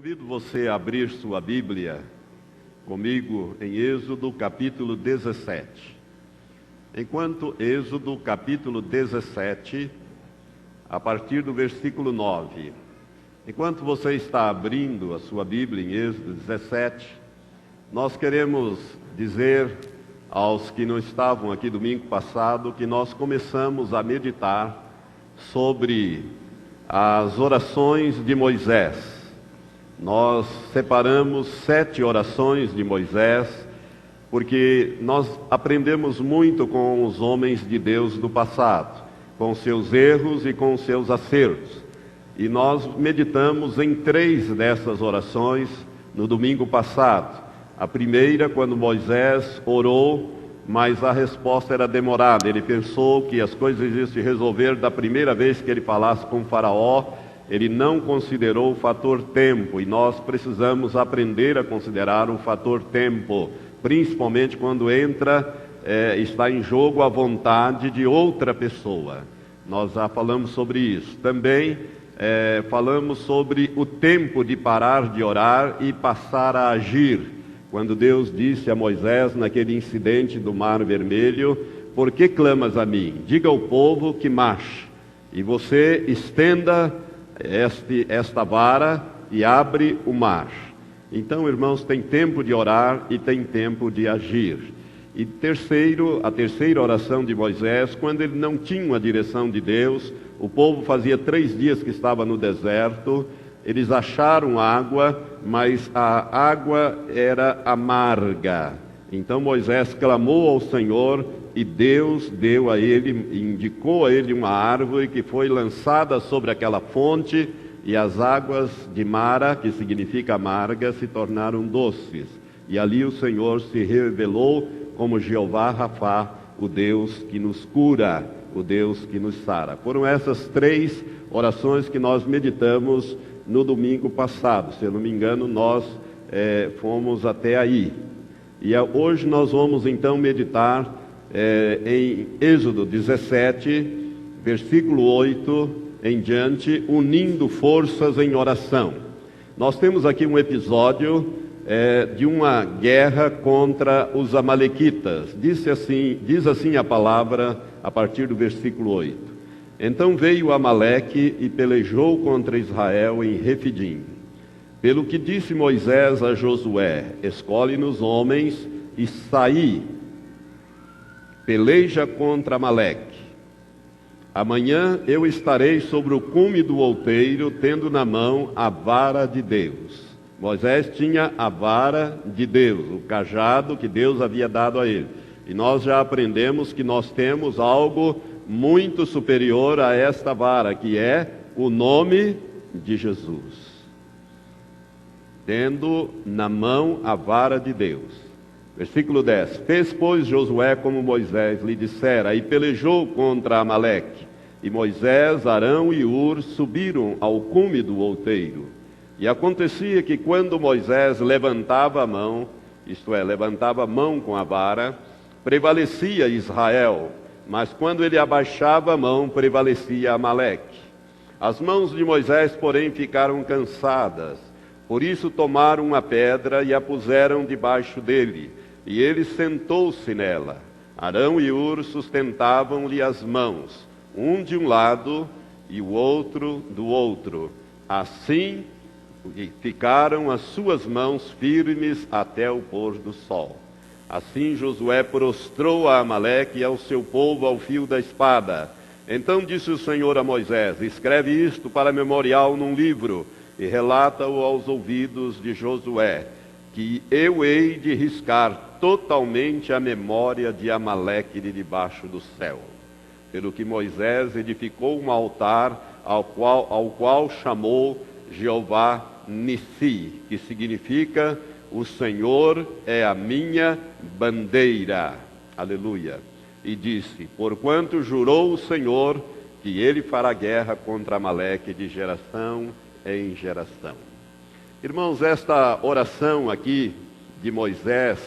Convido você a abrir sua Bíblia comigo em Êxodo capítulo 17. Enquanto Êxodo capítulo 17, a partir do versículo 9. Enquanto você está abrindo a sua Bíblia em Êxodo 17, nós queremos dizer aos que não estavam aqui domingo passado que nós começamos a meditar sobre as orações de Moisés. Nós separamos 7 orações de Moisés, porque nós aprendemos muito com os homens de Deus do passado, com seus erros e com seus acertos. E nós meditamos em 3 dessas orações no domingo passado. A primeira, quando Moisés orou, mas a resposta era demorada. Ele pensou que as coisas iam se resolver da primeira vez que ele falasse com o faraó. Ele não considerou o fator tempo, e nós precisamos aprender a considerar o fator tempo, principalmente quando está em jogo a vontade de outra pessoa. Nós já falamos sobre isso. Também falamos sobre o tempo de parar de orar e passar a agir. Quando Deus disse a Moisés, naquele incidente do Mar Vermelho: por que clamas a mim? Diga ao povo que marche, e você estenda esta vara e abre o mar. Então, irmãos, tem tempo de orar e tem tempo de agir. E a terceira oração de Moisés, quando ele não tinha a direção de Deus, o povo fazia 3 dias que estava no deserto, eles acharam água, mas a água era amarga. Então Moisés clamou ao Senhor, e Deus deu a ele, indicou a ele uma árvore que foi lançada sobre aquela fonte, e as águas de Mara, que significa amarga, se tornaram doces. E ali o Senhor se revelou como Jeová Rafá, o Deus que nos cura, o Deus que nos sara. Foram essas 3 orações que nós meditamos no domingo passado. Se eu não me engano, nós fomos até aí. E hoje nós vamos então meditar em Êxodo 17, versículo 8 em diante, unindo forças em oração. Nós temos aqui um episódio de uma guerra contra os amalequitas. Diz assim a palavra a partir do versículo 8. Então veio Amaleque e pelejou contra Israel em Refidim. Pelo que disse Moisés a Josué: escolhe-nos homens e saí, peleja contra Amaleque. Amanhã eu estarei sobre o cume do outeiro, tendo na mão a vara de Deus. Moisés tinha a vara de Deus, o cajado que Deus havia dado a ele. E nós já aprendemos que nós temos algo muito superior a esta vara, que é o nome de Jesus. Tendo na mão a vara de Deus. Versículo 10. Fez, pois, Josué como Moisés lhe dissera, e pelejou contra Amaleque. E Moisés, Arão e Hur subiram ao cume do outeiro. E acontecia que quando Moisés levantava a mão, isto é, levantava a mão com a vara, prevalecia Israel, mas quando ele abaixava a mão, prevalecia Amaleque. As mãos de Moisés, porém, ficaram cansadas. Por isso tomaram uma pedra e a puseram debaixo dele, e ele sentou-se nela. Arão e Hur sustentavam-lhe as mãos, um de um lado e o outro do outro. Assim ficaram as suas mãos firmes até o pôr do sol. Assim Josué prostrou a Amaleque e ao seu povo ao fio da espada. Então disse o Senhor a Moisés: escreve isto para memorial num livro, e relata-o aos ouvidos de Josué, que eu hei de riscar totalmente a memória de Amaleque de debaixo do céu. Pelo que Moisés edificou um altar, ao qual chamou Jeová Nissi, que significa: o Senhor é a minha bandeira. Aleluia. E disse: porquanto jurou o Senhor que ele fará guerra contra Amaleque de geração em geração. Irmãos, esta oração aqui de Moisés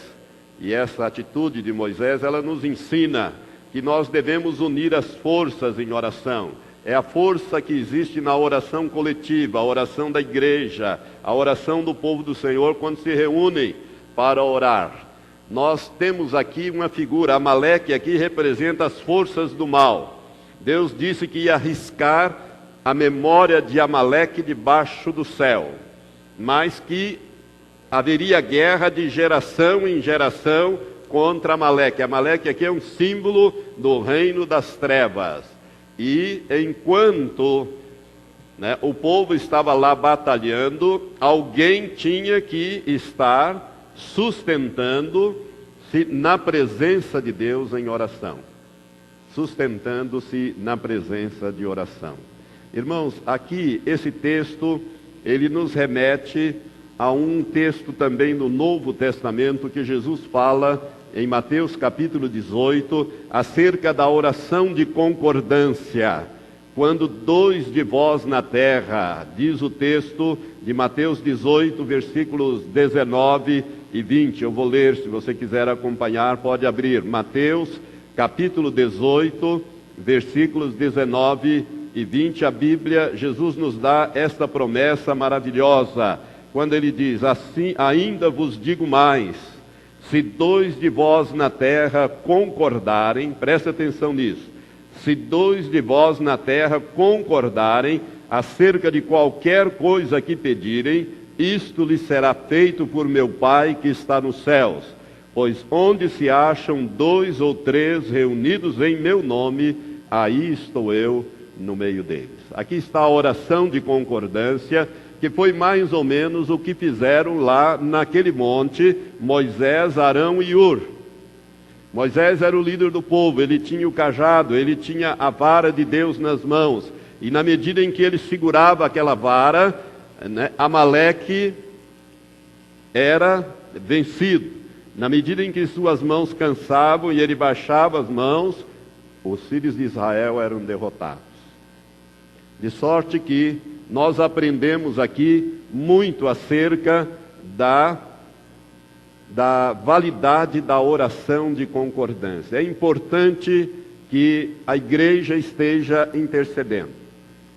e essa atitude de Moisés, ela nos ensina que nós devemos unir as forças em oração. é a força que existe na oração coletiva, a oração da igreja, a oração do povo do Senhor quando se reúnem para orar. Nós temos aqui uma figura, Amaleque aqui representa as forças do mal. Deus disse que ia riscar a memória de Amaleque debaixo do céu, mas que haveria guerra de geração em geração contra Amaleque. Amaleque aqui é um símbolo do reino das trevas. E enquanto o povo estava lá batalhando, alguém tinha que estar sustentando-se na presença de Deus em oração. Sustentando-se na presença de oração. Irmãos, aqui esse texto, ele nos remete a um texto também do Novo Testamento que Jesus fala em Mateus capítulo 18, acerca da oração de concordância. Quando 2 de vós na terra, diz o texto de Mateus 18, versículos 19 e 20. Eu vou ler, se você quiser acompanhar, pode abrir. Mateus capítulo 18, versículos 19 e 20. A Bíblia, Jesus nos dá esta promessa maravilhosa, quando ele diz: assim ainda vos digo mais, se 2 de vós na terra concordarem, preste atenção nisso, se 2 de vós na terra concordarem acerca de qualquer coisa que pedirem, isto lhes será feito por meu Pai que está nos céus. Pois onde se acham 2 ou 3 reunidos em meu nome, aí estou eu no meio deles. Aqui está a oração de concordância, que foi mais ou menos o que fizeram lá naquele monte Moisés, Arão e Hur. Moisés era o líder do povo, ele tinha o cajado, ele tinha a vara de Deus nas mãos, e na medida em que ele segurava aquela vara, Amaleque era vencido. Na medida em que suas mãos cansavam e ele baixava as mãos, os filhos de Israel eram derrotados. De sorte que nós aprendemos aqui muito acerca da validade da oração de concordância. É importante que a igreja esteja intercedendo.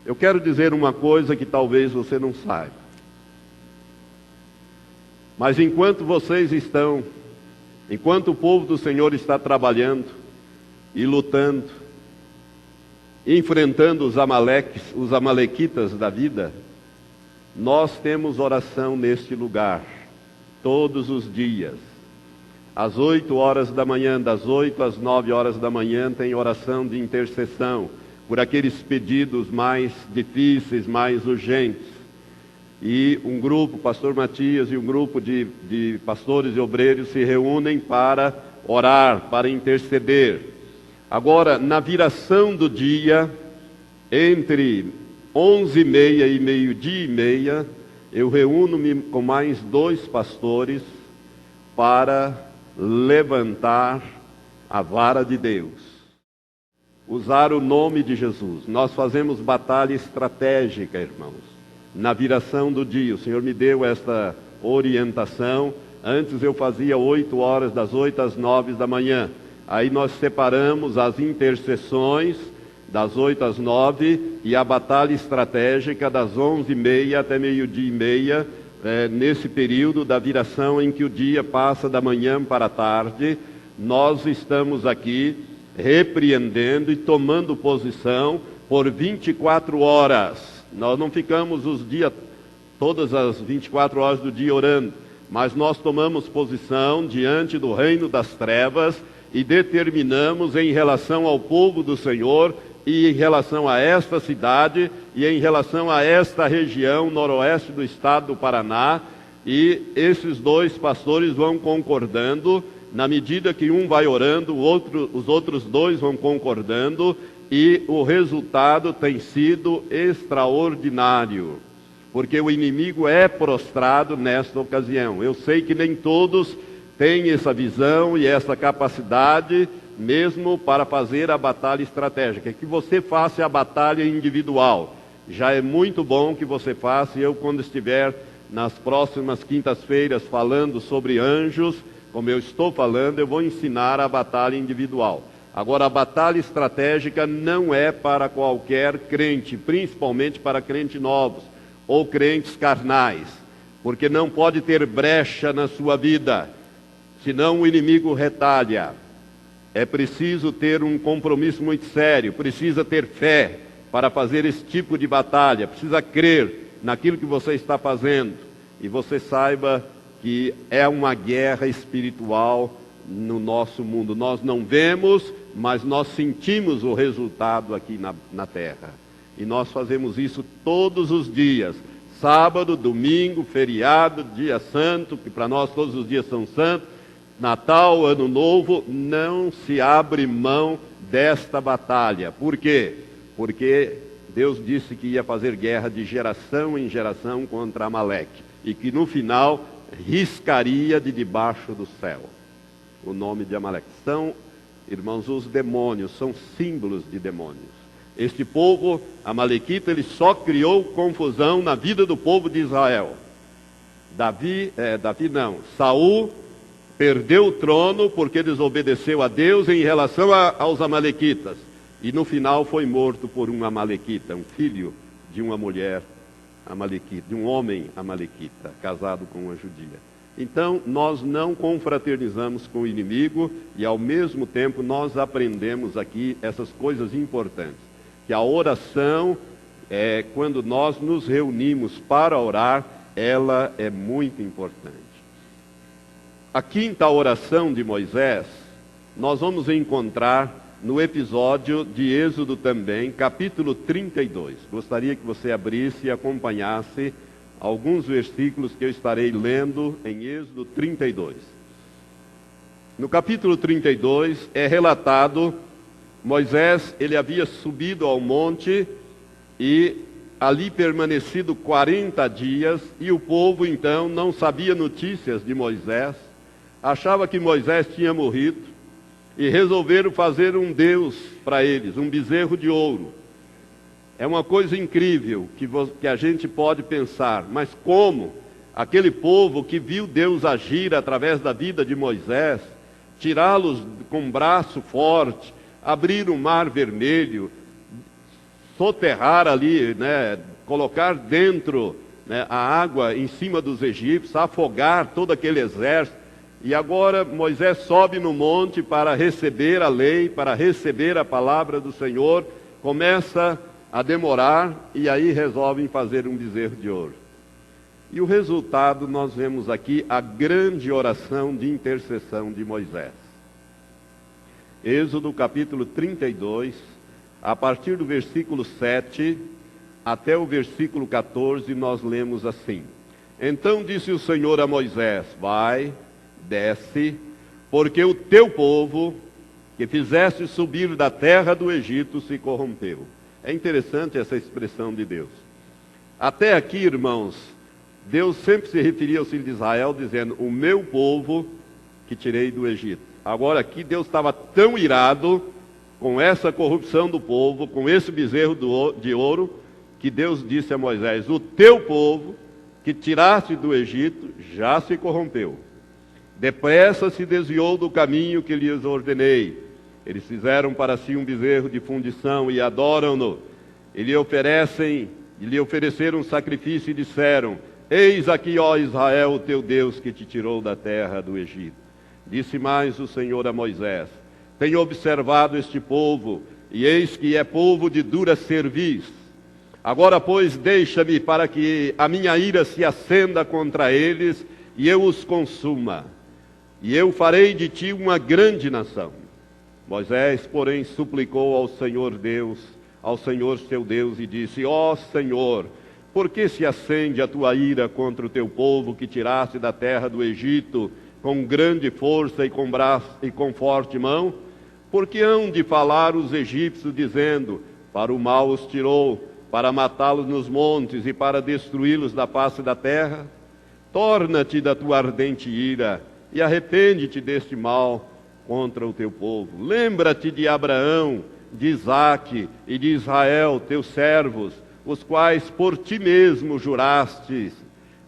Eu quero dizer uma coisa que talvez você não saiba. Mas enquanto o povo do Senhor está trabalhando e lutando, enfrentando os amalequitas da vida, nós temos oração neste lugar, todos os dias. Às 8 horas da manhã, das 8 às 9 horas da manhã, tem oração de intercessão, por aqueles pedidos mais difíceis, mais urgentes. E um grupo, o pastor Matias e um grupo de pastores e obreiros se reúnem para orar, para interceder. Agora, na viração do dia, entre 11h30 e meio-dia e meia, eu reúno-me com mais 2 pastores para levantar a vara de Deus. Usar o nome de Jesus. Nós fazemos batalha estratégica, irmãos. Na viração do dia, o Senhor me deu esta orientação. Antes eu fazia 8 horas, das 8 às 9 da manhã. Aí nós separamos as intercessões das 8 às 9 e a batalha estratégica das 11h30 até meio-dia e meia, nesse período da viração em que o dia passa da manhã para a tarde. Nós estamos aqui repreendendo e tomando posição por 24 horas. Nós não ficamos todas as 24 horas do dia orando, mas nós tomamos posição diante do reino das trevas e determinamos em relação ao povo do Senhor e em relação a esta cidade e em relação a esta região noroeste do estado do Paraná. E esses 2 pastores vão concordando, na medida que um vai orando, os outros 2 vão concordando, e o resultado tem sido extraordinário, porque o inimigo é prostrado nesta ocasião. Eu sei que nem todos têm essa visão e essa capacidade mesmo para fazer a batalha estratégica. Que você faça a batalha individual, já é muito bom que você faça. E eu, quando estiver nas próximas quintas-feiras falando sobre anjos, como eu estou falando, eu vou ensinar a batalha individual. Agora, a batalha estratégica não é para qualquer crente, principalmente para crentes novos ou crentes carnais, porque não pode ter brecha na sua vida, senão o inimigo retalha. É preciso ter um compromisso muito sério, precisa ter fé para fazer esse tipo de batalha, precisa crer naquilo que você está fazendo, e você saiba que é uma guerra espiritual no nosso mundo. Nós não vemos, mas nós sentimos o resultado aqui na terra. E nós fazemos isso todos os dias. Sábado, domingo, feriado, dia santo, que para nós todos os dias são santos. Natal, Ano Novo, não se abre mão desta batalha. Por quê? Porque Deus disse que ia fazer guerra de geração em geração contra Amaleque. E que no final riscaria de debaixo do céu o nome de Amaleque. São, irmãos, os demônios, são símbolos de demônios. Este povo amalequita, ele só criou confusão na vida do povo de Israel. Saul perdeu o trono porque desobedeceu a Deus em relação aos amalequitas. E no final foi morto por um amalequita, um filho de uma mulher amalequita, de um homem amalequita, casado com uma judia. Então, nós não confraternizamos com o inimigo e, ao mesmo tempo, nós aprendemos aqui essas coisas importantes. Que a oração, quando nós nos reunimos para orar, ela é muito importante. A quinta oração de Moisés, nós vamos encontrar no episódio de Êxodo também, capítulo 32. Gostaria que você abrisse e acompanhasse alguns versículos que eu estarei lendo em Êxodo 32. No capítulo 32 é relatado, Moisés, ele havia subido ao monte e ali permanecido 40 dias, e o povo então não sabia notícias de Moisés, achava que Moisés tinha morrido, e resolveram fazer um Deus para eles, um bezerro de ouro. É uma coisa incrível que a gente pode pensar, mas como aquele povo que viu Deus agir através da vida de Moisés, tirá-los com um braço forte, abrir o mar vermelho, soterrar ali, colocar dentro, a água em cima dos egípcios, afogar todo aquele exército. E agora Moisés sobe no monte para receber a lei, para receber a palavra do Senhor, começa a demorar, e aí resolvem fazer um bezerro de ouro. E o resultado, nós vemos aqui a grande oração de intercessão de Moisés. Êxodo capítulo 32, a partir do versículo 7 até o versículo 14, nós lemos assim: Então disse o Senhor a Moisés: Vai, desce, porque o teu povo, que fizeste subir da terra do Egito, se corrompeu. É interessante essa expressão de Deus. Até aqui, irmãos, Deus sempre se referia aos filhos de Israel, dizendo: o meu povo que tirei do Egito. Agora aqui Deus estava tão irado com essa corrupção do povo, com esse bezerro de ouro, que Deus disse a Moisés: o teu povo que tiraste do Egito já se corrompeu. Depressa se desviou do caminho que lhes ordenei. Eles fizeram para si um bezerro de fundição e adoram-no. E lhe ofereceram um sacrifício e disseram: Eis aqui, ó Israel, o teu Deus que te tirou da terra do Egito. Disse mais o Senhor a Moisés: Tenho observado este povo, e eis que é povo de dura cerviz. Agora, pois, deixa-me para que a minha ira se acenda contra eles e eu os consuma. E eu farei de ti uma grande nação. Moisés, porém, suplicou ao Senhor Deus, ao Senhor seu Deus, e disse: Ó Senhor, por que se acende a tua ira contra o teu povo que tiraste da terra do Egito com grande força e com braço e com forte mão? Porque hão de falar os egípcios, dizendo: Para o mal os tirou, para matá-los nos montes e para destruí-los da face da terra? Torna-te da tua ardente ira e arrepende-te deste mal contra o teu povo. Lembra-te de Abraão, de Isaque e de Israel, teus servos, os quais por ti mesmo jurastes,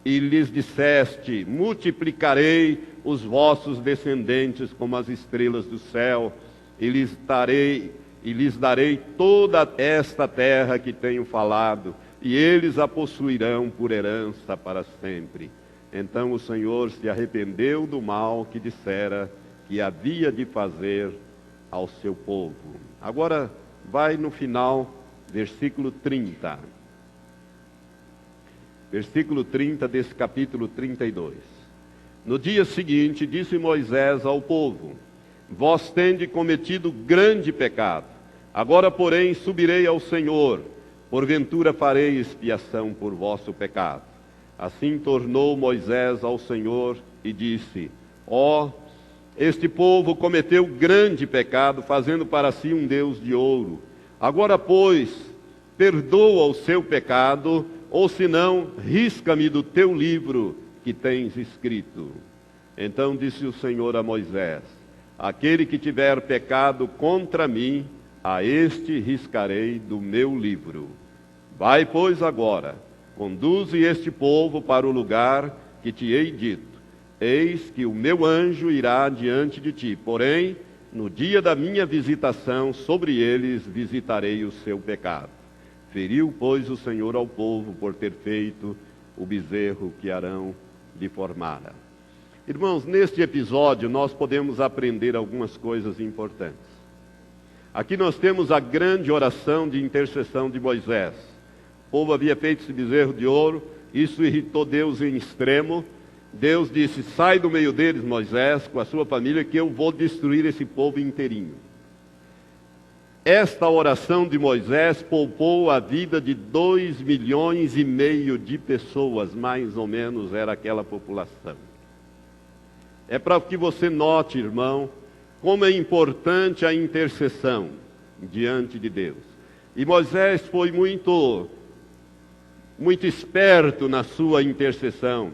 e lhes disseste: multiplicarei os vossos descendentes como as estrelas do céu, e lhes darei toda esta terra que tenho falado, e eles a possuirão por herança para sempre. Então o Senhor se arrependeu do mal que dissera que havia de fazer ao seu povo. Agora vai no final, versículo 30. Versículo 30 desse capítulo 32. No dia seguinte, disse Moisés ao povo: vós tendes cometido grande pecado. Agora, porém, subirei ao Senhor. Porventura farei expiação por vosso pecado. Assim tornou Moisés ao Senhor e disse: este povo cometeu grande pecado, fazendo para si um Deus de ouro. Agora, pois, perdoa o seu pecado, ou senão, risca-me do teu livro que tens escrito. Então disse o Senhor a Moisés: aquele que tiver pecado contra mim, a este riscarei do meu livro. Vai, pois, agora, conduze este povo para o lugar que te hei dito. Eis que o meu anjo irá diante de ti, porém, no dia da minha visitação, sobre eles visitarei o seu pecado. Feriu, pois, o Senhor ao povo por ter feito o bezerro que Arão lhe formara. Irmãos, neste episódio nós podemos aprender algumas coisas importantes. Aqui nós temos a grande oração de intercessão de Moisés. O povo havia feito esse bezerro de ouro, isso irritou Deus em extremo. Deus disse: sai do meio deles, Moisés, com a sua família, que eu vou destruir esse povo inteirinho. Esta oração de Moisés poupou a vida de 2,5 milhões de pessoas, mais ou menos era aquela população. É para que você note, irmão, como é importante a intercessão diante de Deus. E Moisés foi muito esperto na sua intercessão.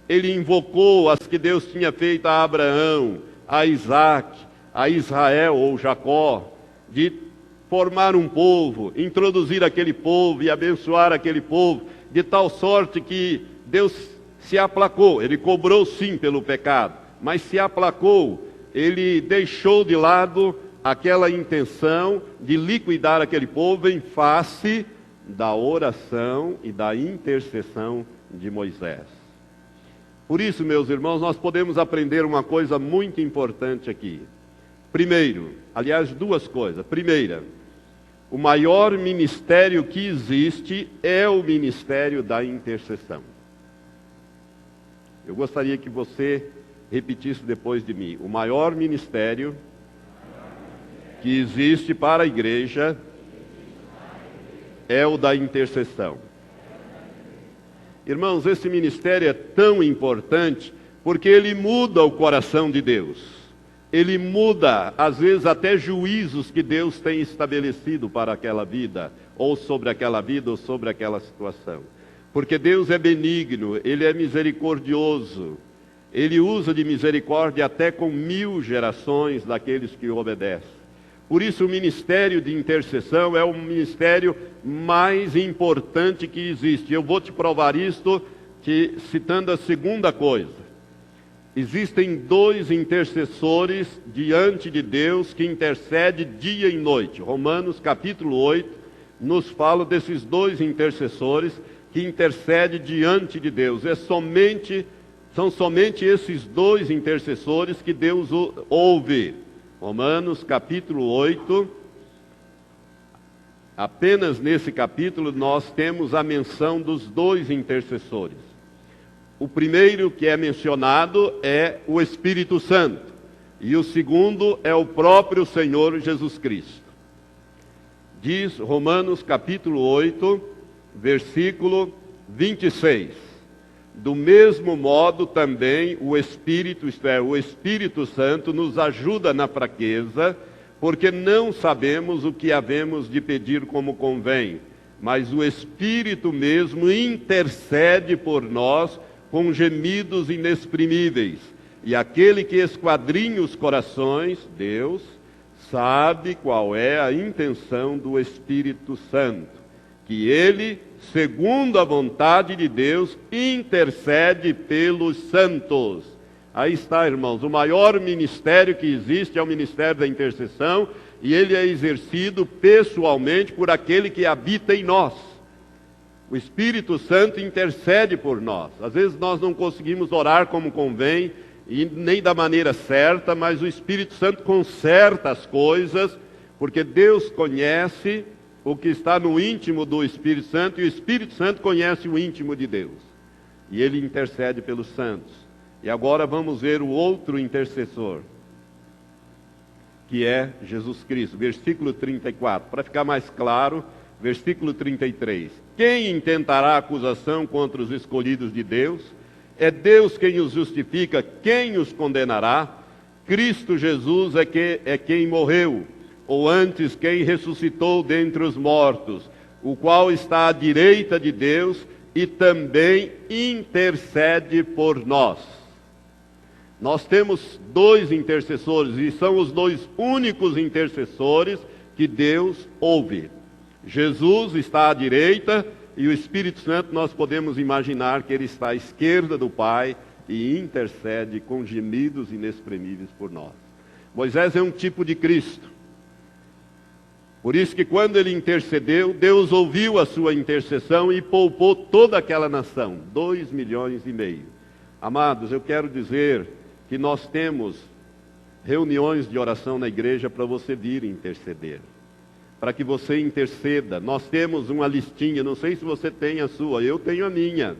Ele invocou as que Deus tinha feito a Abraão, a Isaac, a Israel ou Jacó, de formar um povo, introduzir aquele povo e abençoar aquele povo, de tal sorte que Deus se aplacou. Ele cobrou sim pelo pecado, mas se aplacou. Ele deixou de lado aquela intenção de liquidar aquele povo em face da oração e da intercessão de Moisés. Por isso, meus irmãos, nós podemos aprender uma coisa muito importante aqui. Primeiro, aliás, duas coisas. Primeira, o maior ministério que existe é o ministério da intercessão. Eu gostaria que você repetisse depois de mim. O maior ministério que existe para a igreja é o da intercessão. Irmãos, esse ministério é tão importante porque ele muda o coração de Deus. Ele muda, às vezes, até juízos que Deus tem estabelecido para aquela vida, ou sobre aquela vida, ou sobre aquela situação. Porque Deus é benigno, Ele é misericordioso. Ele usa de misericórdia até com 1000 gerações daqueles que o obedecem. Por isso o ministério de intercessão é o ministério mais importante que existe. Eu vou te provar isto citando a segunda coisa. Existem 2 intercessores diante de Deus que intercedem dia e noite. Romanos capítulo 8 nos fala desses 2 intercessores que intercedem diante de Deus. São somente esses 2 intercessores que Deus ouve. Romanos capítulo 8, apenas nesse capítulo nós temos a menção dos 2 intercessores. O primeiro que é mencionado é o Espírito Santo, e o segundo é o próprio Senhor Jesus Cristo. Diz Romanos capítulo 8, versículo 26. Do mesmo modo também o Espírito, isto é, o Espírito Santo nos ajuda na fraqueza, porque não sabemos o que havemos de pedir como convém, mas o Espírito mesmo intercede por nós com gemidos inexprimíveis. E aquele que esquadrinha os corações, Deus, sabe qual é a intenção do Espírito Santo, que Ele, segundo a vontade de Deus, intercede pelos santos. Aí está, irmãos, o maior ministério que existe é o ministério da intercessão, e ele é exercido pessoalmente por aquele que habita em nós. O Espírito Santo intercede por nós. Às vezes nós não conseguimos orar como convém, e nem da maneira certa, mas o Espírito Santo conserta as coisas, porque Deus conhece o que está no íntimo do Espírito Santo, e o Espírito Santo conhece o íntimo de Deus. E ele intercede pelos santos. E agora vamos ver o outro intercessor, que é Jesus Cristo. Versículo 34, para ficar mais claro, versículo 33. Quem intentará acusação contra os escolhidos de Deus? É Deus quem os justifica, quem os condenará? Cristo Jesus é quem morreu, ou antes quem ressuscitou dentre os mortos, o qual está à direita de Deus e também intercede por nós. Nós temos dois intercessores, e são os dois únicos intercessores que Deus ouve. Jesus está à direita, e o Espírito Santo, nós podemos imaginar que ele está à esquerda do Pai e intercede com gemidos inexprimíveis por nós. Moisés é um tipo de Cristo. Por isso que quando ele intercedeu, Deus ouviu a sua intercessão e poupou toda aquela nação, 2,5 milhões. Amados, eu quero dizer que nós temos reuniões de oração na igreja para você vir interceder, para que você interceda. Nós temos uma listinha, não sei se você tem a sua, eu tenho a minha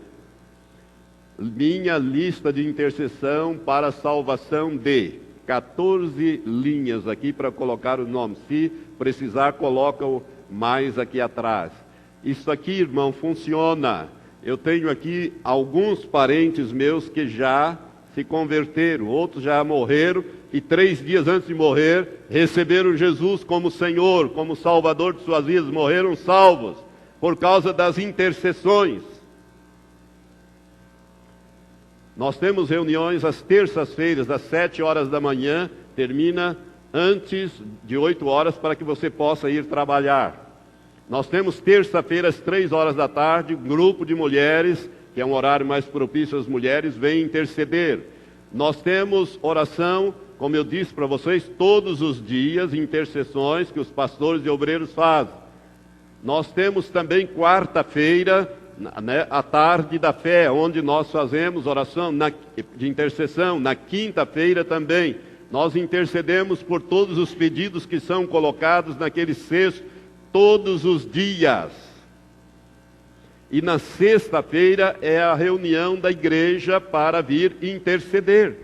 lista de intercessão para a salvação de 14 linhas aqui para colocar o nome. Se precisar, coloca mais aqui atrás. Isso aqui, irmão, funciona. Eu tenho aqui alguns parentes meus que já se converteram, outros já morreram, e 3 dias antes de morrer, receberam Jesus como Senhor, como Salvador de suas vidas, morreram salvos, por causa das intercessões. Nós temos reuniões às terças-feiras, às 7 horas da manhã, termina antes de 8 horas, para que você possa ir trabalhar. Nós temos terça-feira, às 3 horas da tarde, um grupo de mulheres, que é um horário mais propício às mulheres, vem interceder. Nós temos oração, como eu disse para vocês, todos os dias, intercessões que os pastores e obreiros fazem. Nós temos também quarta-feira, a tarde da fé, onde nós fazemos oração de intercessão. Na quinta-feira também, nós intercedemos por todos os pedidos que são colocados naquele cesto, todos os dias. E na sexta-feira é a reunião da igreja para vir interceder.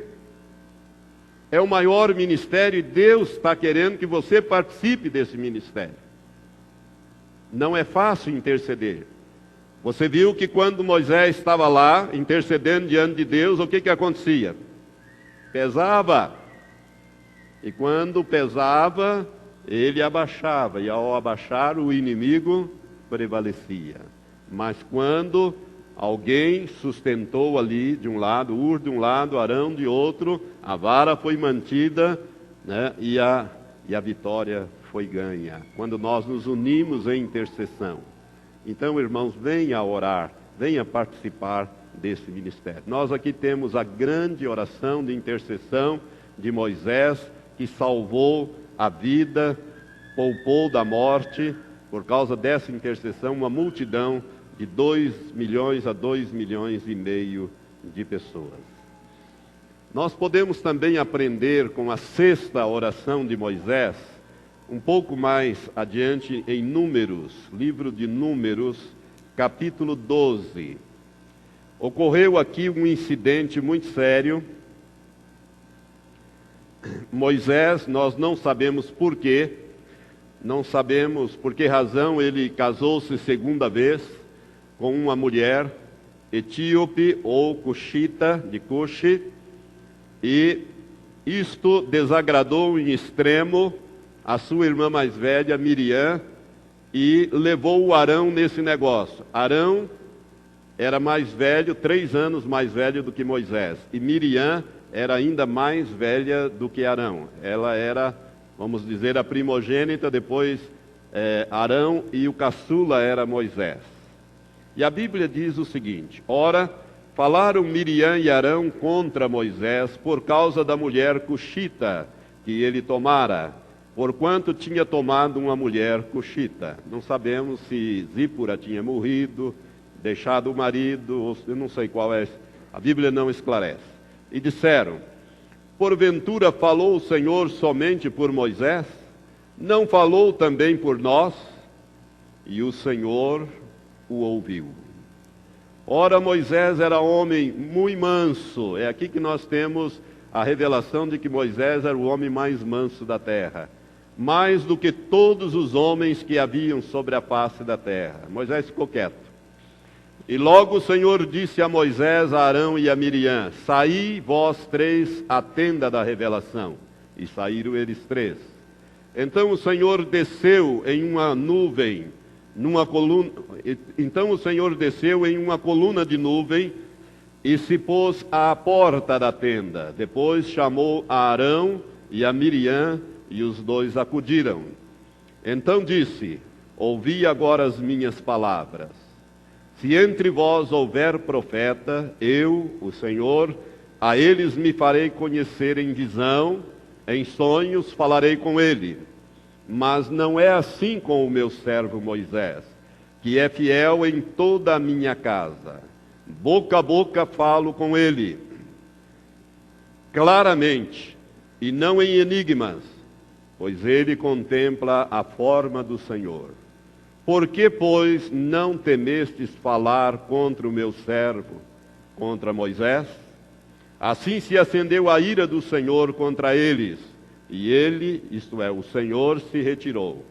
É o maior ministério e Deus está querendo que você participe desse ministério. Não é fácil interceder. Você viu que quando Moisés estava lá, intercedendo diante de Deus, o que acontecia? Pesava. E quando pesava, ele abaixava. E ao abaixar, o inimigo prevalecia. Mas quando alguém sustentou ali de um lado, Ur de um lado, Arão de outro, a vara foi mantida, né, e a vitória foi ganha. Quando nós nos unimos em intercessão. Então, irmãos, venha orar, venha participar desse ministério. Nós aqui temos a grande oração de intercessão de Moisés, que salvou a vida, poupou da morte, por causa dessa intercessão, uma multidão de 2 milhões a 2,5 milhões de pessoas. Nós podemos também aprender com a sexta oração de Moisés, um pouco mais adiante em Números, livro de Números, capítulo 12. Ocorreu aqui um incidente muito sério. Moisés, nós não sabemos por quê, não sabemos por que razão ele casou-se segunda vez com uma mulher etíope ou cuxita, de Cuxi, e isto desagradou em extremo a sua irmã mais velha, Miriam, e levou o Arão nesse negócio. Arão era mais velho, 3 anos mais velho do que Moisés, e Miriam era ainda mais velha do que Arão. Ela era, vamos dizer, a primogênita, depois Arão, e o caçula era Moisés. E a Bíblia diz o seguinte: ora, falaram Miriam e Arão contra Moisés por causa da mulher cuxita que ele tomara, porquanto tinha tomado uma mulher cuxita. Não sabemos se Zípora tinha morrido, deixado o marido, ou eu não sei qual é, a Bíblia não esclarece. E disseram: porventura falou o Senhor somente por Moisés? Não falou também por nós? E o Senhor o ouviu. Ora, Moisés era homem muito manso. É aqui que nós temos a revelação de que Moisés era o homem mais manso da terra, mais do que todos os homens que haviam sobre a face da terra. Moisés ficou quieto. E logo o Senhor disse a Moisés, a Arão e a Miriam: saí vós três à tenda da revelação. E saíram eles três. Então o Senhor desceu em uma nuvem, Então o Senhor desceu em uma coluna de nuvem e se pôs à porta da tenda. Depois chamou a Arão e a Miriam, e os dois acudiram. Então disse: ouvi agora as minhas palavras. Se entre vós houver profeta, eu, o Senhor, a eles me farei conhecer em visão, em sonhos falarei com ele. Mas não é assim com o meu servo Moisés, que é fiel em toda a minha casa. Boca a boca falo com ele, claramente, e não em enigmas, pois ele contempla a forma do Senhor. Por que, pois, não temestes falar contra o meu servo, contra Moisés? Assim se acendeu a ira do Senhor contra eles, e ele, isto é, o Senhor, se retirou.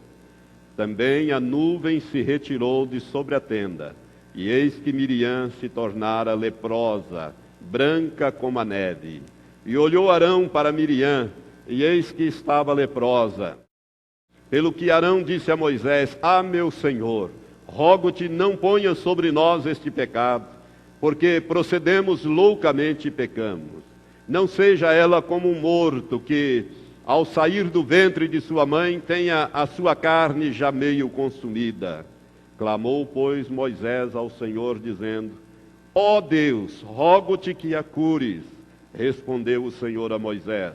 Também a nuvem se retirou de sobre a tenda, e eis que Miriam se tornara leprosa, branca como a neve. E olhou Arão para Miriam, e eis que estava leprosa. Pelo que Arão disse a Moisés: ah, meu Senhor, rogo-te, não ponha sobre nós este pecado, porque procedemos loucamente e pecamos. Não seja ela como um morto que, ao sair do ventre de sua mãe, tenha a sua carne já meio consumida. Clamou, pois, Moisés ao Senhor, dizendo: ó Deus, rogo-te que a cures. Respondeu o Senhor a Moisés: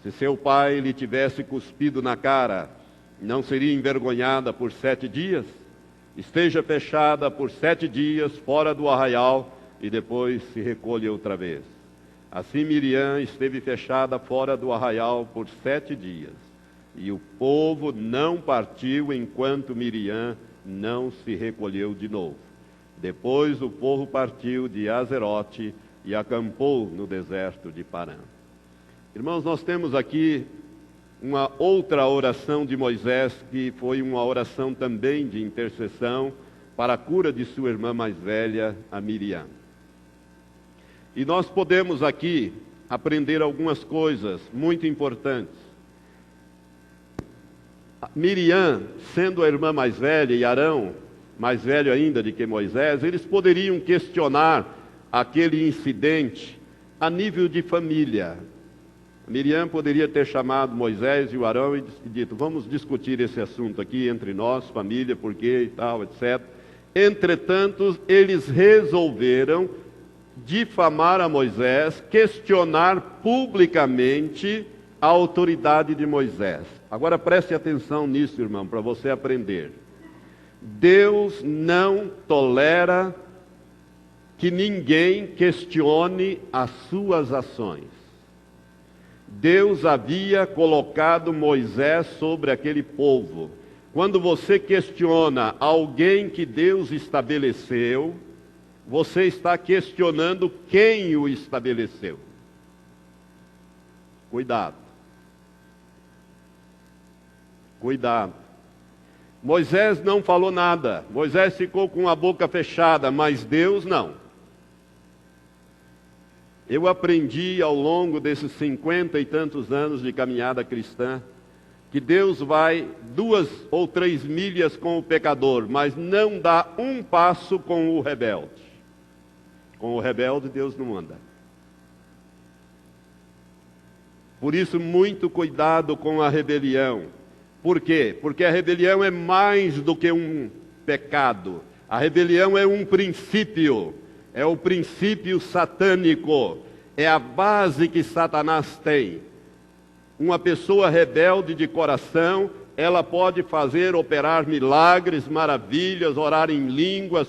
se seu pai lhe tivesse cuspido na cara, não seria envergonhada por 7 dias? Esteja fechada por 7 dias fora do arraial, e depois se recolha outra vez. Assim Miriam esteve fechada fora do arraial por 7 dias. E o povo não partiu enquanto Miriam não se recolheu de novo. Depois o povo partiu de Azerote e acampou no deserto de Parã. Irmãos, nós temos aqui uma outra oração de Moisés, que foi uma oração também de intercessão para a cura de sua irmã mais velha, a Miriam. E nós podemos aqui aprender algumas coisas muito importantes. Miriam, sendo a irmã mais velha, e Arão, mais velho ainda do que Moisés, eles poderiam questionar aquele incidente a nível de família. Miriam poderia ter chamado Moisés e o Arão e dito: vamos discutir esse assunto aqui entre nós, família, por quê e tal, etc. Entretanto, eles resolveram difamar a Moisés, questionar publicamente a autoridade de Moisés. Agora preste atenção nisso, irmão, para você aprender. Deus não tolera que ninguém questione as suas ações. Deus havia colocado Moisés sobre aquele povo. Quando você questiona alguém que Deus estabeleceu, você está questionando quem o estabeleceu. Cuidado. Cuidado. Moisés não falou nada. Moisés ficou com a boca fechada, mas Deus não. Eu aprendi ao longo desses 50 e tantos anos de caminhada cristã, que Deus vai 2 ou 3 milhas com o pecador, mas não dá um passo com o rebelde. Com o rebelde Deus não anda. Por isso, muito cuidado com a rebelião. Por quê? Porque a rebelião é mais do que um pecado. A rebelião é um princípio. é o princípio satânico, é a base que Satanás tem. Uma pessoa rebelde de coração, ela pode operar milagres, maravilhas, orar em línguas,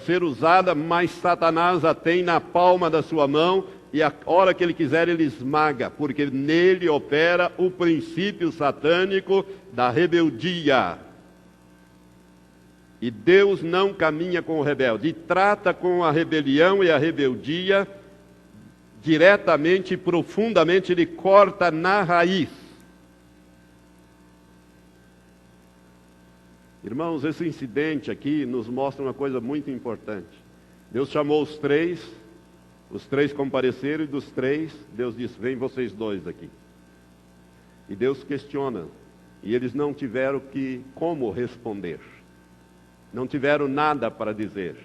ser usada, mas Satanás a tem na palma da sua mão, e a hora que ele quiser ele esmaga, porque nele opera o princípio satânico da rebeldia. E Deus não caminha com o rebelde, e trata com a rebelião e a rebeldia diretamente e profundamente, ele corta na raiz. Irmãos, esse incidente aqui nos mostra uma coisa muito importante. Deus chamou os três compareceram, e dos três, Deus disse: vem vocês dois aqui. E Deus questiona, e eles não tiveram como responder. Não tiveram nada para dizer.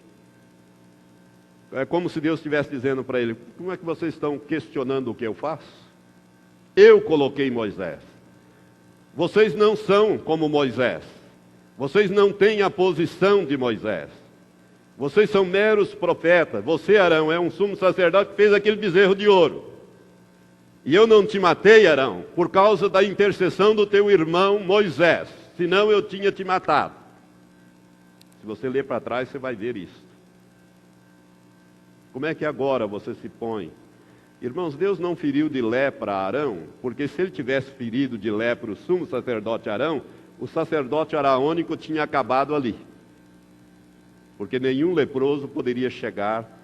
É como se Deus estivesse dizendo para ele: como é que vocês estão questionando o que eu faço? Eu coloquei Moisés. Vocês não são como Moisés. Vocês não têm a posição de Moisés. Vocês são meros profetas. Você, Arão, é um sumo sacerdote que fez aquele bezerro de ouro. E eu não te matei, Arão, por causa da intercessão do teu irmão Moisés. Senão eu tinha te matado. Se você ler para trás, você vai ver isso. Como é que agora você se põe? Irmãos, Deus não feriu de lepra Arão, porque se ele tivesse ferido de lepra o sumo sacerdote Arão, o sacerdote araônico tinha acabado ali. Porque nenhum leproso poderia chegar,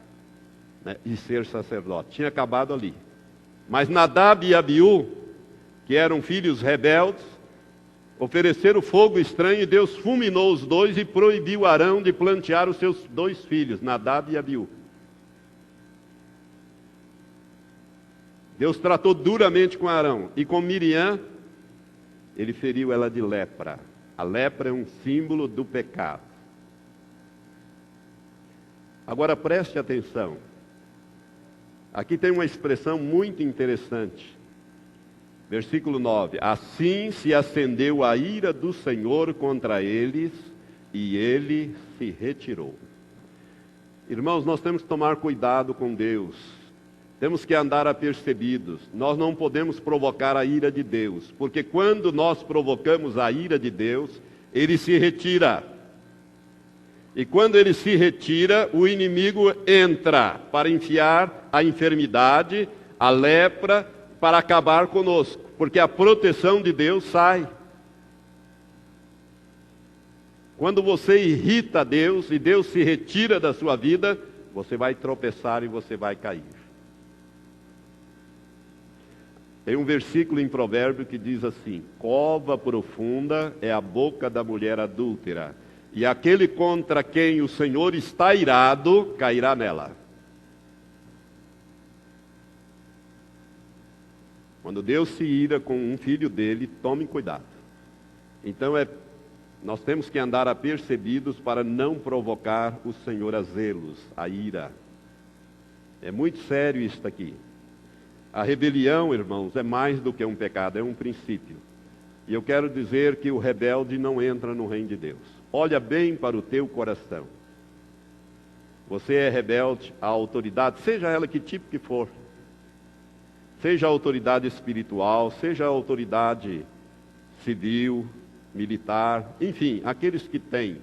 e ser sacerdote. Tinha acabado ali. Mas Nadab e Abiú, que eram filhos rebeldes, ofereceram fogo estranho, e Deus fulminou os dois e proibiu Arão de plantear os seus dois filhos, Nadab e Abiú. Deus tratou duramente com Arão, e com Miriam, ele feriu ela de lepra. A lepra é um símbolo do pecado. Agora preste atenção. Aqui tem uma expressão muito interessante. Versículo 9. Assim se acendeu a ira do Senhor contra eles, e ele se retirou. Irmãos, nós temos que tomar cuidado com Deus. Temos que andar apercebidos. Nós não podemos provocar a ira de Deus, porque quando nós provocamos a ira de Deus, ele se retira. E quando ele se retira, o inimigo entra para enfiar a enfermidade, a lepra, para acabar conosco, porque a proteção de Deus sai. Quando você irrita Deus e Deus se retira da sua vida, você vai tropeçar e você vai cair. Tem um versículo em Provérbio que diz assim: cova profunda é a boca da mulher adúltera, e aquele contra quem o Senhor está irado, cairá nela. Quando Deus se ira com um filho dele, tome cuidado. Então nós temos que andar apercebidos para não provocar o Senhor a zelos, a ira. É muito sério isso aqui. A rebelião, irmãos, é mais do que um pecado, é um princípio. E eu quero dizer que o rebelde não entra no reino de Deus. Olha bem para o teu coração. Você é rebelde à autoridade, seja ela que tipo que for. Seja a autoridade espiritual, seja a autoridade civil, militar, enfim, aqueles que têm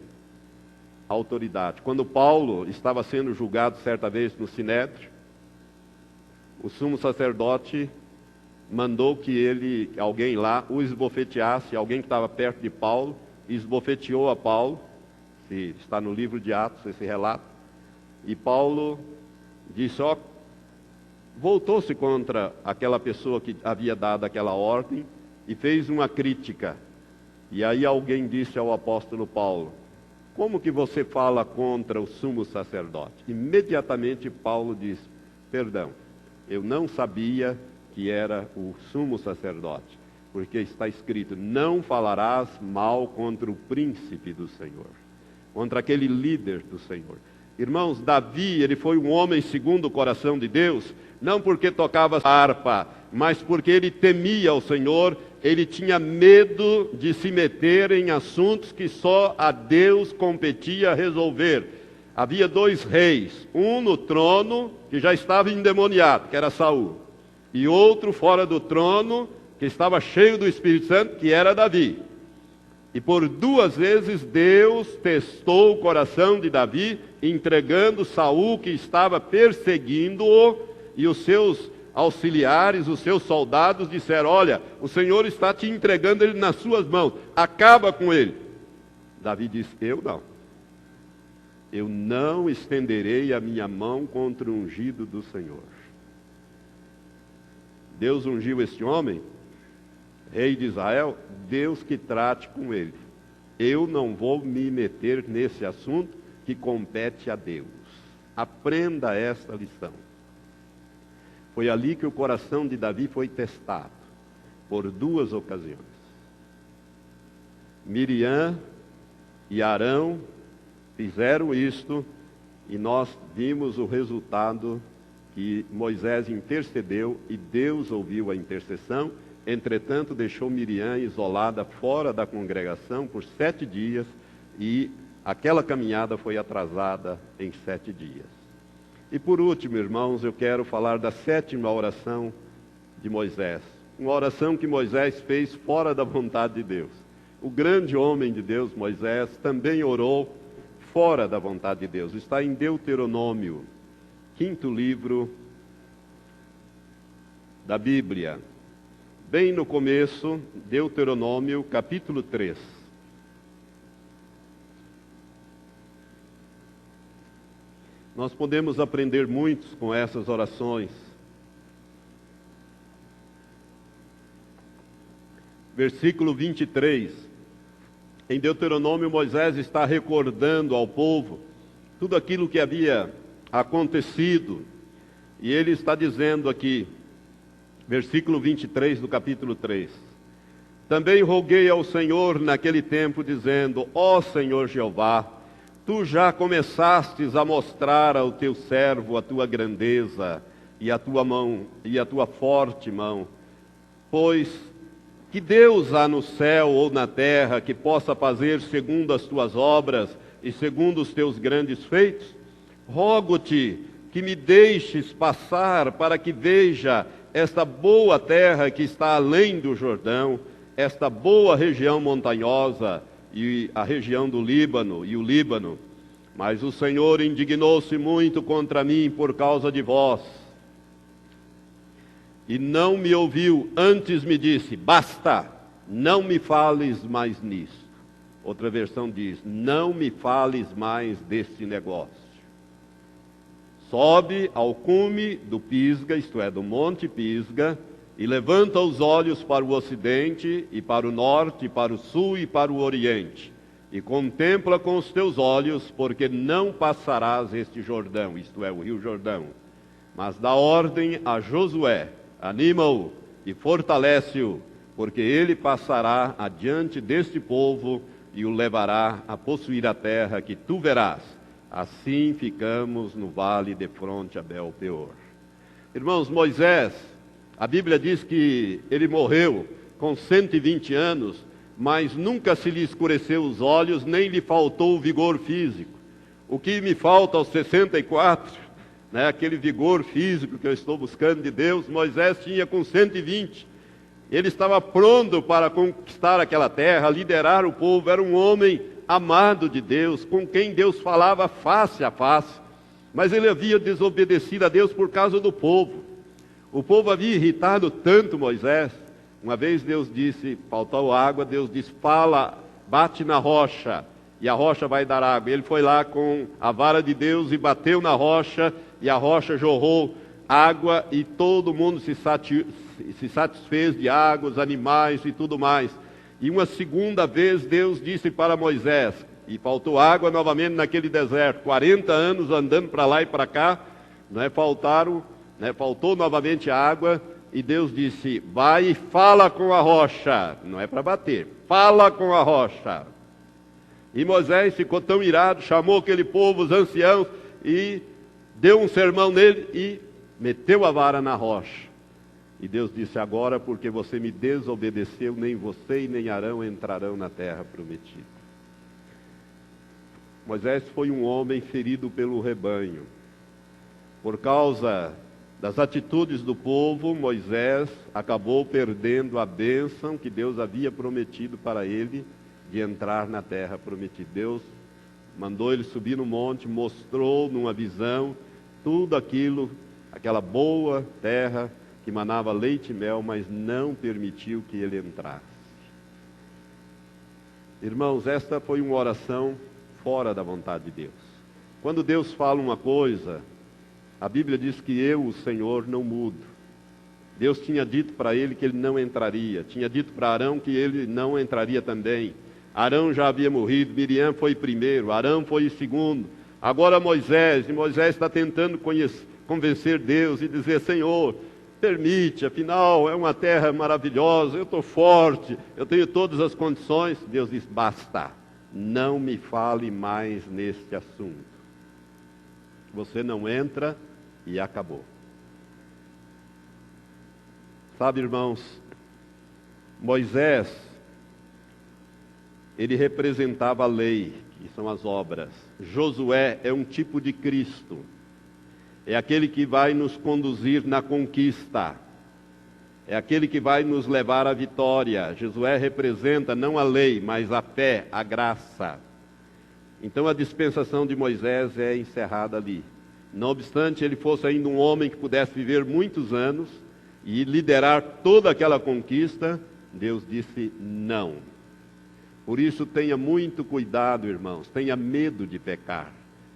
autoridade. Quando Paulo estava sendo julgado certa vez no Sinédrio, o sumo sacerdote mandou que alguém lá o esbofeteasse, alguém que estava perto de Paulo, esbofeteou a Paulo, está no livro de Atos esse relato, e Paulo disse, voltou-se contra aquela pessoa que havia dado aquela ordem e fez uma crítica. E aí alguém disse ao apóstolo Paulo, como que você fala contra o sumo sacerdote? Imediatamente Paulo disse, perdão, eu não sabia que era o sumo sacerdote, porque está escrito, não falarás mal contra o príncipe do Senhor, contra aquele líder do Senhor. Irmãos, Davi, ele foi um homem segundo o coração de Deus, não porque tocava harpa, mas porque ele temia o Senhor, ele tinha medo de se meter em assuntos que só a Deus competia resolver. havia 2 reis, um no trono que já estava endemoniado, que era Saul, e outro fora do trono que estava cheio do Espírito Santo, que era Davi. E por 2 vezes Deus testou o coração de Davi, entregando Saul, que estava perseguindo-o, e os seus auxiliares, os seus soldados disseram: olha, o Senhor está te entregando ele nas suas mãos, acaba com ele. Davi disse: eu não estenderei a minha mão contra o ungido do Senhor. Deus ungiu este homem, rei de Israel, Deus que trate com ele. Eu não vou me meter nesse assunto que compete a Deus. Aprenda esta lição. Foi ali que o coração de Davi foi testado, por 2 ocasiões. Miriam e Arão fizeram isto, e nós vimos o resultado, que Moisés intercedeu e Deus ouviu a intercessão. Entretanto, deixou Miriam isolada fora da congregação por 7 dias, e aquela caminhada foi atrasada em 7 dias. E por último, irmãos, eu quero falar da 7ª oração de Moisés. Uma oração que Moisés fez fora da vontade de Deus. O grande homem de Deus, Moisés, também orou fora da vontade de Deus. Está em Deuteronômio, 5º livro da Bíblia. Bem no começo, Deuteronômio, capítulo 3. Nós podemos aprender muito com essas orações. Versículo 23. Em Deuteronômio, Moisés está recordando ao povo tudo aquilo que havia acontecido. E ele está dizendo aqui, versículo 23 do capítulo 3. Também roguei ao Senhor naquele tempo, dizendo: ó Senhor Jeová, tu já começastes a mostrar ao teu servo a tua grandeza e a tua mão, e a tua forte mão. Pois que Deus há no céu ou na terra que possa fazer segundo as tuas obras e segundo os teus grandes feitos? Rogo-te que me deixes passar para que veja esta boa terra que está além do Jordão, esta boa região montanhosa e a região do Líbano e o Líbano. Mas o Senhor indignou-se muito contra mim por causa de vós, e não me ouviu, antes me disse: basta, não me fales mais nisso. Outra versão diz: não me fales mais deste negócio. Sobe ao cume do Pisga, isto é, do monte Pisga, e levanta os olhos para o ocidente, e para o norte, e para o sul, e para o oriente. E contempla com os teus olhos, porque não passarás este Jordão, isto é, o rio Jordão. Mas dá ordem a Josué, anima-o e fortalece-o, porque ele passará adiante deste povo e o levará a possuir a terra que tu verás. Assim ficamos no vale de fronte a Bel-peor. Irmãos, Moisés, a Bíblia diz que ele morreu com 120 anos, mas nunca se lhe escureceu os olhos, nem lhe faltou o vigor físico. O que me falta aos 64, aquele vigor físico que eu estou buscando de Deus, Moisés tinha com 120. Ele estava pronto para conquistar aquela terra, liderar o povo. Era um homem amado de Deus, com quem Deus falava face a face. Mas ele havia desobedecido a Deus por causa do povo. O povo havia irritado tanto Moisés. Uma vez Deus disse, faltou água, Deus disse: fala, bate na rocha, e a rocha vai dar água. Ele foi lá com a vara de Deus e bateu na rocha, e a rocha jorrou água, e todo mundo se satisfez de água, os animais e tudo mais. E uma segunda vez Deus disse para Moisés, e faltou água novamente naquele deserto, 40 anos andando para lá e para cá, faltou novamente água, e Deus disse: vai e fala com a rocha. Não é para bater, fala com a rocha. E Moisés ficou tão irado, chamou aquele povo, os anciãos, e deu um sermão nele e meteu a vara na rocha. E Deus disse: agora, porque você me desobedeceu, nem você e nem Arão entrarão na terra prometida. Moisés foi um homem ferido pelo rebanho. Por causa das atitudes do povo, Moisés acabou perdendo a bênção que Deus havia prometido para ele de entrar na terra prometida. Deus mandou ele subir no monte, mostrou numa visão tudo aquilo, aquela boa terra que manava leite e mel, mas não permitiu que ele entrasse. Irmãos, esta foi uma oração fora da vontade de Deus. Quando Deus fala uma coisa, a Bíblia diz que eu, o Senhor, não mudo. Deus tinha dito para ele que ele não entraria, tinha dito para Arão que ele não entraria também. Arão já havia morrido, Miriam foi primeiro, Arão foi segundo. Agora Moisés, e Moisés está tentando convencer Deus e dizer: Senhor, permite, afinal é uma terra maravilhosa, eu estou forte, eu tenho todas as condições. Deus diz: basta, não me fale mais neste assunto. Você não entra e acabou. Sabe, irmãos, Moisés, ele representava a lei, que são as obras. Josué é um tipo de Cristo. É aquele que vai nos conduzir na conquista. É aquele que vai nos levar à vitória. Josué representa não a lei, mas a fé, a graça. Então a dispensação de Moisés é encerrada ali. Não obstante ele fosse ainda um homem que pudesse viver muitos anos e liderar toda aquela conquista, Deus disse não. Por isso tenha muito cuidado, irmãos, tenha medo de pecar,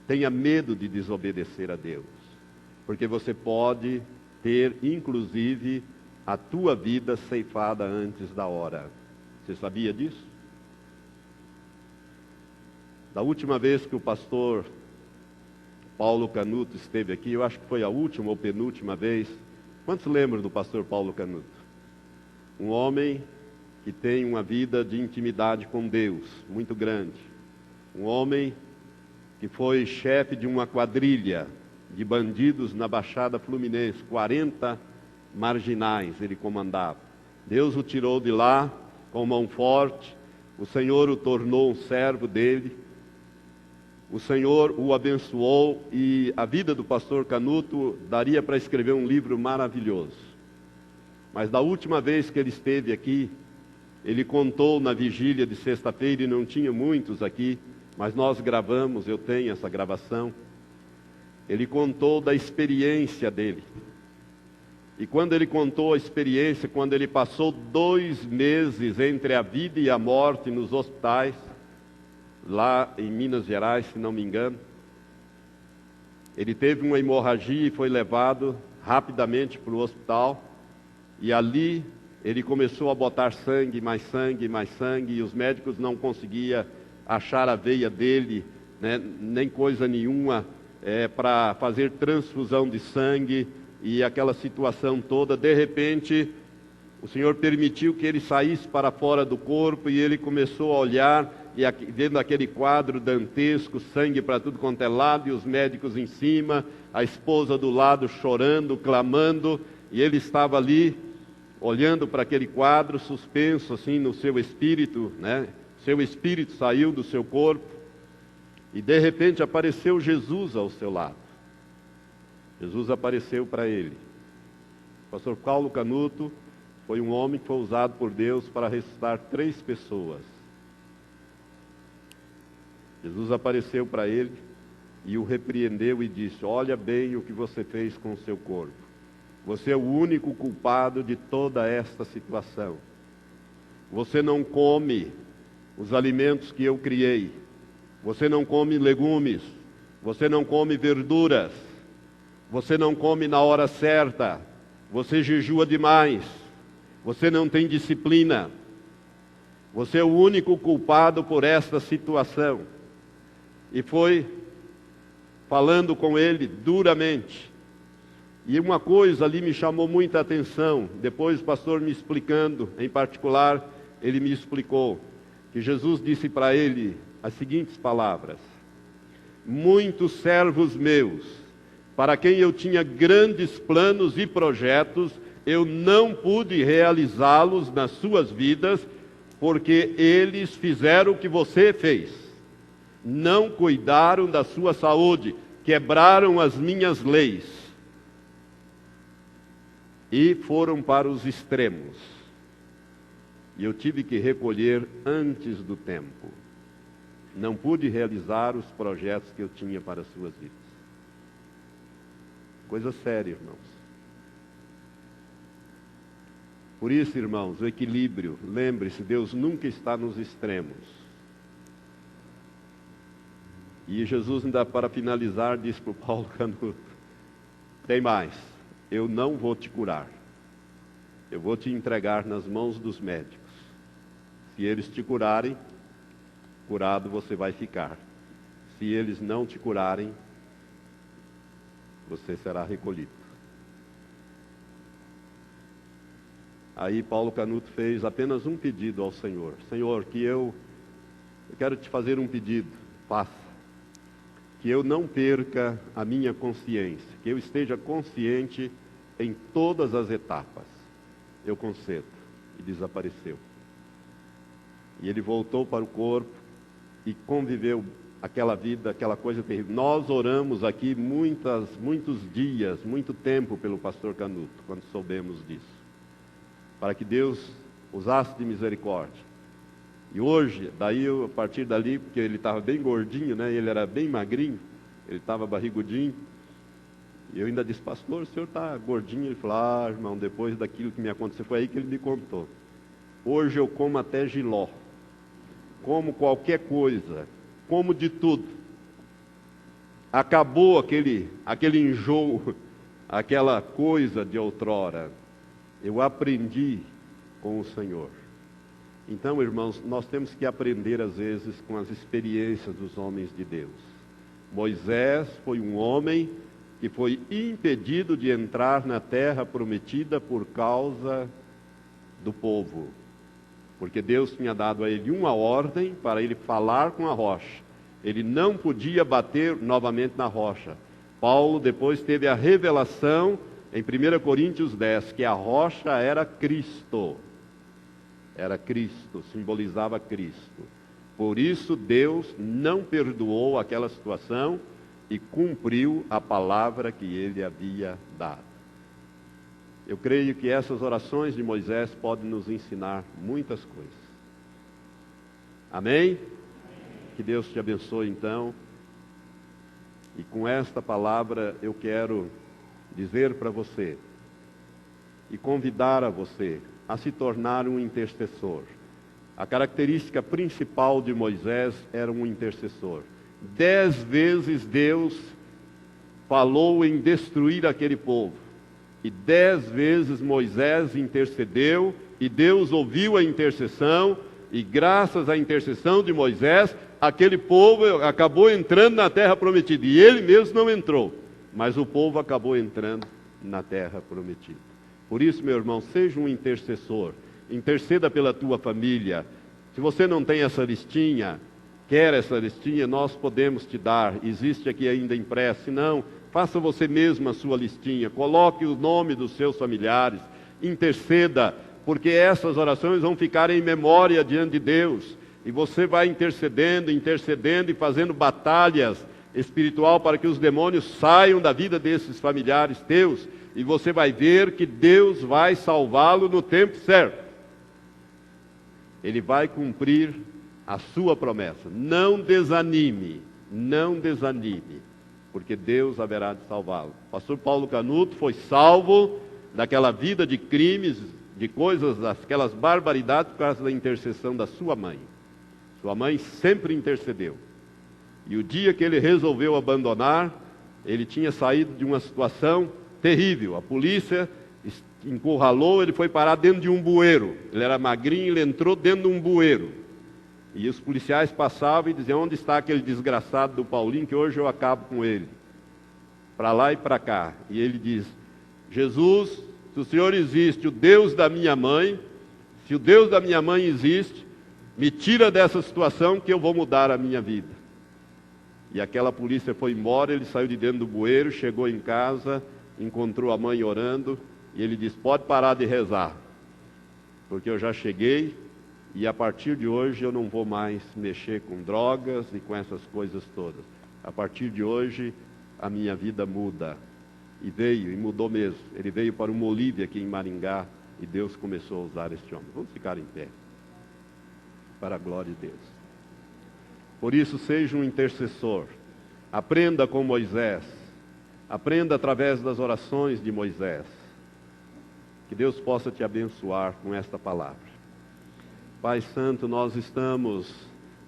tenha medo de desobedecer a Deus, porque você pode ter, inclusive, a tua vida ceifada antes da hora. Você sabia disso? Da última vez que o pastor Paulo Canuto esteve aqui, eu acho que foi a última ou penúltima vez. Quantos lembram do pastor Paulo Canuto? Um homem que tem uma vida de intimidade com Deus muito grande. Um homem que foi chefe de uma quadrilha de bandidos na Baixada Fluminense, 40 marginais ele comandava. Deus o tirou de lá com mão forte, o Senhor o tornou um servo dele, o Senhor o abençoou, e a vida do pastor Canuto daria para escrever um livro maravilhoso. Mas da última vez que ele esteve aqui, ele contou na vigília de sexta-feira, e não tinha muitos aqui, mas nós gravamos, eu tenho essa gravação. Ele contou da experiência dele. E quando ele contou a experiência, quando ele passou 2 meses entre a vida e a morte nos hospitais, lá em Minas Gerais, se não me engano, ele teve uma hemorragia e foi levado rapidamente para o hospital, e ali ele começou a botar sangue, mais sangue, mais sangue, e os médicos não conseguiam achar a veia dele, né, nem coisa nenhuma, para fazer transfusão de sangue, e aquela situação toda. De repente, o Senhor permitiu que ele saísse para fora do corpo, e ele começou a olhar, e vendo aquele quadro dantesco, sangue para tudo quanto é lado, e os médicos em cima, a esposa do lado chorando, clamando, e ele estava ali, olhando para aquele quadro, suspenso assim no seu espírito, né? Seu espírito saiu do seu corpo, e de repente apareceu Jesus ao seu lado. Jesus apareceu para ele. O pastor Paulo Canuto foi um homem que foi usado por Deus para ressuscitar 3 pessoas. Jesus apareceu para ele e o repreendeu e disse: olha bem o que você fez com o seu corpo. Você é o único culpado de toda esta situação. Você não come os alimentos que eu criei. Você não come legumes. Você não come verduras. Você não come na hora certa. Você jejua demais. Você não tem disciplina. Você é o único culpado por esta situação. E foi falando com ele duramente. E uma coisa ali me chamou muita atenção. Depois o pastor me explicando, em particular, ele me explicou que Jesus disse para ele as seguintes palavras: muitos servos meus, para quem eu tinha grandes planos e projetos, eu não pude realizá-los nas suas vidas, porque eles fizeram o que você fez. não cuidaram da sua saúde, quebraram as minhas leis e foram para os extremos. E eu tive que recolher antes do tempo. Não pude realizar os projetos que eu tinha para as suas vidas. Coisa séria, irmãos. Por isso, irmãos, o equilíbrio, lembre-se, Deus nunca está nos extremos. E Jesus, ainda para finalizar, disse para o Paulo Canuto: tem mais, eu não vou te curar. Eu vou te entregar nas mãos dos médicos. Se eles te curarem, curado você vai ficar. Se eles não te curarem, você será recolhido. Aí Paulo Canuto fez apenas um pedido ao Senhor: Senhor, que eu quero te fazer um pedido, faça. Que eu não perca a minha consciência, que eu esteja consciente em todas as etapas. Eu concedo. E desapareceu. E ele voltou para o corpo e conviveu aquela vida, aquela coisa terrível. Nós oramos aqui muitos dias, muito tempo pelo pastor Canuto, quando soubemos disso, para que Deus usasse de misericórdia. E hoje, a partir dali, porque ele estava bem gordinho, né? Ele era bem magrinho, ele estava barrigudinho, e eu ainda disse: pastor, o senhor está gordinho? Ele falou: irmão, depois daquilo que me aconteceu, foi aí que ele me contou. Hoje eu como até jiló, como qualquer coisa, como de tudo. Acabou aquele enjoo, aquela coisa de outrora. Eu aprendi com o Senhor. Então, irmãos, nós temos que aprender às vezes com as experiências dos homens de Deus. Moisés foi um homem que foi impedido de entrar na terra prometida por causa do povo. Porque Deus tinha dado a ele uma ordem para ele falar com a rocha. Ele não podia bater novamente na rocha. Paulo depois teve a revelação em 1 Coríntios 10, que a rocha era Cristo. Era Cristo, simbolizava Cristo. Por isso Deus não perdoou aquela situação e cumpriu a palavra que ele havia dado. Eu creio que essas orações de Moisés podem nos ensinar muitas coisas. Amém? Que Deus te abençoe então. E com esta palavra eu quero dizer para você e convidar a você a se tornar um intercessor. A característica principal de Moisés era um intercessor. 10 vezes Deus falou em destruir aquele povo. E 10 vezes Moisés intercedeu, e Deus ouviu a intercessão, e graças à intercessão de Moisés, aquele povo acabou entrando na terra prometida. E ele mesmo não entrou, mas o povo acabou entrando na terra prometida. Por isso, meu irmão, seja um intercessor. Interceda pela tua família. Se você não tem essa listinha, quer essa listinha, nós podemos te dar. Existe aqui ainda impresso. Se não, faça você mesmo a sua listinha. Coloque o nome dos seus familiares. Interceda, porque essas orações vão ficar em memória diante de Deus. E você vai intercedendo e fazendo batalhas espiritual para que os demônios saiam da vida desses familiares teus. E você vai ver que Deus vai salvá-lo no tempo certo. Ele vai cumprir a sua promessa. Não desanime, porque Deus haverá de salvá-lo. O pastor Paulo Canuto foi salvo daquela vida de crimes, de coisas, daquelas barbaridades por causa da intercessão da sua mãe. Sua mãe sempre intercedeu. E o dia que ele resolveu abandonar, ele tinha saído de uma situação terrível. A polícia encurralou, ele foi parar dentro de um bueiro. Ele era magrinho, ele entrou dentro de um bueiro. E os policiais passavam e diziam: onde está aquele desgraçado do Paulinho, que hoje eu acabo com ele? Para lá e para cá. E ele diz: Jesus, se o Senhor existe, o Deus da minha mãe, se o Deus da minha mãe existe, me tira dessa situação que eu vou mudar a minha vida. E aquela polícia foi embora, ele saiu de dentro do bueiro, chegou em casa, encontrou a mãe orando, e ele disse: pode parar de rezar, porque eu já cheguei E a partir de hoje eu não vou mais mexer com drogas e com essas coisas todas. A partir de hoje a minha vida muda. E veio, e mudou mesmo. Ele veio para uma Olívia aqui em Maringá e Deus começou a usar este homem. Vamos ficar em pé, para a glória de Deus. Por isso, seja um intercessor. Aprenda com Moisés. Aprenda através das orações de Moisés. Que Deus possa te abençoar com esta palavra. Pai Santo, nós estamos,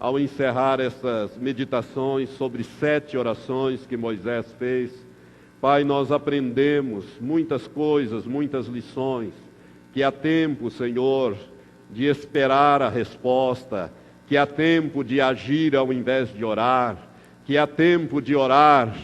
ao encerrar essas meditações sobre 7 orações que Moisés fez, Pai, nós aprendemos muitas coisas, muitas lições, que há tempo, Senhor, de esperar a resposta, que há tempo de agir ao invés de orar, que há tempo de orar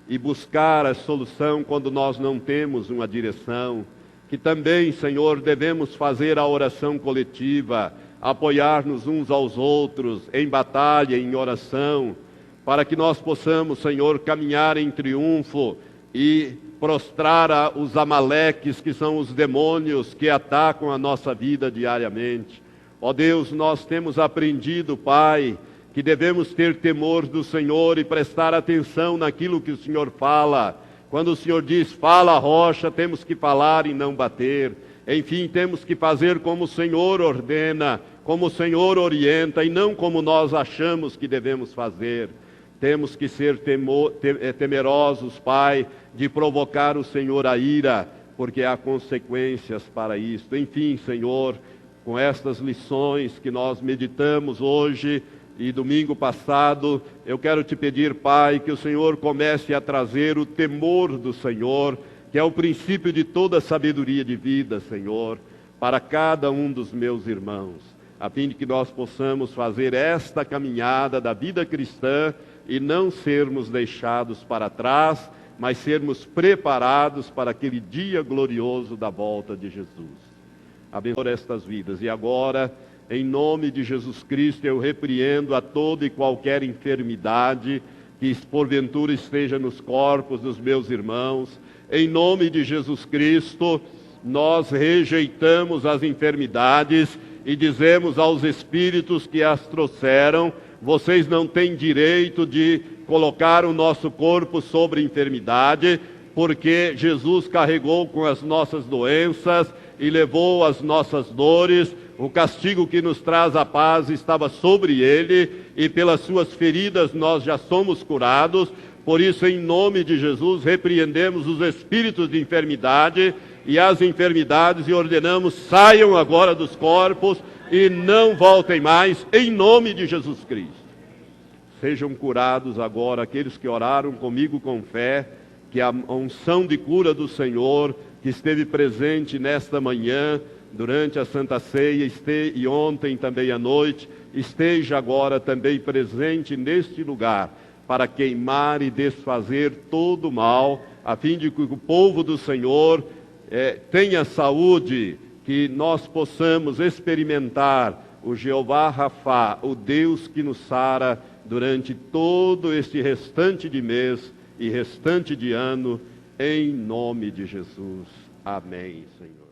e buscar a solução quando nós não temos uma direção, que também, Senhor, devemos fazer a oração coletiva, apoiar-nos uns aos outros em batalha, em oração, para que nós possamos, Senhor, caminhar em triunfo e prostrar os amaleques, que são os demônios que atacam a nossa vida diariamente. Ó Deus, nós temos aprendido, Pai, que devemos ter temor do Senhor e prestar atenção naquilo que o Senhor fala. Quando o Senhor diz, fala a rocha, temos que falar e não bater. Enfim, temos que fazer como o Senhor ordena, como o Senhor orienta e não como nós achamos que devemos fazer. Temos que ser temerosos, Pai, de provocar o Senhor a ira, porque há consequências para isso. Enfim, Senhor, com estas lições que nós meditamos hoje e domingo passado, eu quero te pedir, Pai, que o Senhor comece a trazer o temor do Senhor, que é o princípio de toda sabedoria de vida, Senhor, para cada um dos meus irmãos, a fim de que nós possamos fazer esta caminhada da vida cristã e não sermos deixados para trás, mas sermos preparados para aquele dia glorioso da volta de Jesus. Abençoe estas vidas. E agora, em nome de Jesus Cristo, eu repreendo a toda e qualquer enfermidade que porventura esteja nos corpos dos meus irmãos. Em nome de Jesus Cristo, nós rejeitamos as enfermidades e dizemos aos espíritos que as trouxeram, vocês não têm direito de colocar o nosso corpo sobre enfermidade, porque Jesus carregou com as nossas doenças e levou as nossas dores. O castigo que nos traz a paz estava sobre ele, e pelas suas feridas nós já somos curados. Por isso, em nome de Jesus, repreendemos os espíritos de enfermidade e as enfermidades e ordenamos, saiam agora dos corpos e não voltem mais, em nome de Jesus Cristo. Sejam curados agora aqueles que oraram comigo com fé, que a unção de cura do Senhor, que esteve presente nesta manhã, durante a Santa Ceia, e ontem também à noite, esteja agora também presente neste lugar, para queimar e desfazer todo o mal, a fim de que o povo do Senhor tenha saúde, que nós possamos experimentar o Jeová Rafá, o Deus que nos sara durante todo este restante de mês e restante de ano, em nome de Jesus. Amém, Senhor.